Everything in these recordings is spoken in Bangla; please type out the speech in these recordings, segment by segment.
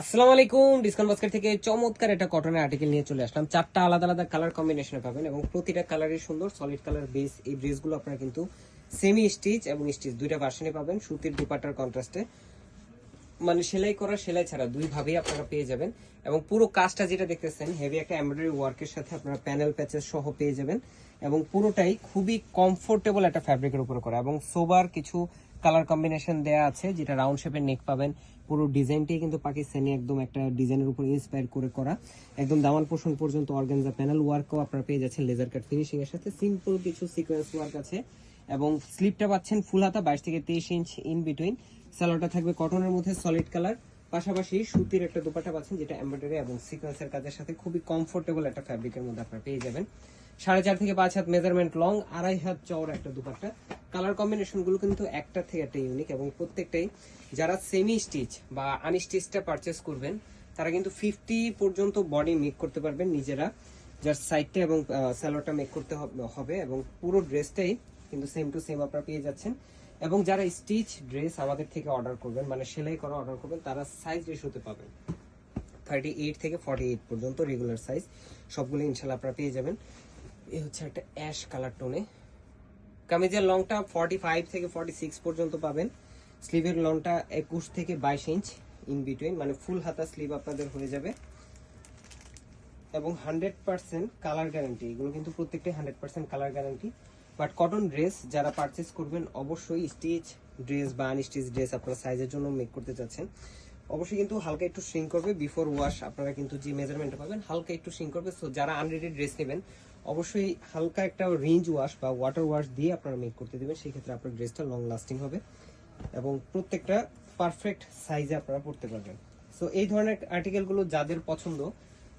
আসসালামু আলাইকুম। ডিসকাউন্ট বাস্কেট থেকে চমৎকার একটা কটনের আর্টিকেল নিয়ে চলে আসলাম। চারটা আলাদা আলাদা কালার কম্বিনেশনে পাবেন এবং প্রতিটা কালারই সুন্দর সলিড কালার বেস। এই ড্রেসগুলো আপনারা কিন্তু সেমি স্টিচ এবং স্টিচ দুইটা ভার্সনে পাবেন। সুতির দুপাট্টার কন্ট্রাস্টে, মানে সেলাই করা সেলাই ছাড়া দুই ভাবেই আপনারা পেয়ে যাবেন। এবং পুরো কাজটা যেটা দেখতেছেন হেভি একটা এমব্রয়ডারি ওয়ার্কের সাথে আপনারা প্যানেল প্যাচেস সহ পেয়ে যাবেন এবং পুরোটাই খুবই কমফোর্টেবল একটা ফ্যাব্রিকের উপর করা এবং সোবার কিছু কালার কম্বিনেশন দেয়া আছে, যেটা রাউন্ড শেপের নেক পাবেন। পুরো ডিজাইনটাই কিন্তু পাকিস্তানি একদম একটা ডিজাইনের উপর ইন্সপায়ার করে করা। একদম দামান পোষণ পর্যন্ত অর্গানজা প্যানেল ওয়ার্কও আপনারা পেয়ে যাচ্ছেন লেজার কাট ফিনিশিং এর সাথে। সিম্পল কিছু সিকোয়েন্স ওয়ার্ক আছে এবং স্লিপটা পাচ্ছেন ফুল হাতা 22 থেকে 23 ইঞ্চ ইন বিটুইন। সালোয়ারটা থাকবে কটনের মধ্যে সলিড কালার, পাশাপাশি সুতির একটা দুপাট্টা পাচ্ছেন যেটা এমব্রয়ডারি এবং সিকোয়েন্সের কাজের সাথে খুবই কমফোর্টেবল একটা ফ্যাব্রিকের মধ্যে আপনারা পেয়ে যাবেন। 4.5 থেকে 5 হাত মেজারমেন্ট লং, 2.5 হাত চওড়া একটা দুপাট্টা। কালার কম্বিনেশন গুলো কিন্তু একটা থেকে একটা ইউনিক এবং প্রত্যেকটাই যারা সেমি স্টিচ বা আনস্টিচটা পারচেস করবেন তারা কিন্তু 50 পর্যন্ত বডি মেক করতে পারবেন নিজেরা। যার সাইডটা এবং সালোয়ারটা মেক করতে হবে এবং পুরো ড্রেসটাই কিন্তু সেম টু সেম আপনারা পেয়ে যাচ্ছেন। এবং যারা স্টিচ ড্রেস আমাদের থেকে অর্ডার করবেন, মানে সেলাই করা অর্ডার করবেন, তারা সাইজ রেশিওতে পাবেন 38 থেকে 48 পর্যন্ত রেগুলার সাইজ সবগুলো ইনশাল্লাহ আপনারা পেয়ে যাবেন। এই হচ্ছে একটা অ্যাশ কালার টোনে। কামিজের লংটা 45 থেকে 46 পর্যন্ত পাবেন। স্লিভের লংটা 21 থেকে 22 ইঞ্চ ইন বিটুইন, মানে ফুল হাতা স্লিভ আপনাদের হয়ে যাবে এবং 100% কালার গ্যারান্টি। এগুলো কিন্তু প্রত্যেকটাই 100% colour guarantee. But cotton dress যারা পারচেস করবেন অবশ্যই স্টিচ ড্রেস বা আনস্টিচ ড্রেস আপনারা সাইজের জন্য মেক করতে চাচ্ছেন, অবশ্যই কিন্তু হালকা একটু শ্রিঙ্ক করবে বিফোর ওয়াশ। আপনারা কিন্তু যে মেজারমেন্টটা পাবেন হালকা একটু শ্রিঙ্ক করবে। সো যারা আনরেডি ড্রেস নেবেন অবশ্যই হালকা একটা রেঞ্জ ওয়াশ বা ওয়াটার ওয়াশ দিয়ে আপনারা মেক করতে দেবেন, সেই ক্ষেত্রে আপনার ড্রেসটা লং লাস্টিং হবে এবং প্রত্যেকটা পারফেক্ট সাইজে আপনারা পড়তে পারবেন। সো এই ধরনের আর্টিকেলগুলো যাদের পছন্দ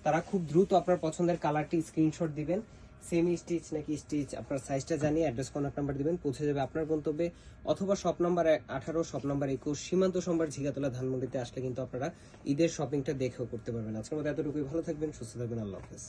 তারা খুব দ্রুত আপনার পছন্দের কালারটি স্ক্রিনশট দিবেন। সেমি স্টিচ নাকি স্টিচ আপনার সাইজটা জানিয়ে অ্যাড্রেস কন্টাক্ট নাম্বার দিবেন, পৌঁছে যাবে আপনার গন্তব্যে। অথবা শপ নাম্বার 18, শপ নাম্বার 21, সীমান্ত সম্ভার ঝিগাতলা ধানমন্ডিতে আসলে কিন্তু আপনারা ঈদের শপিংটা দেখেও করতে পারবেন। আজকের মতো এতটুকুই। ভালো থাকবেন, সুস্থ থাকবেন, আল্লাহ হাফেজ।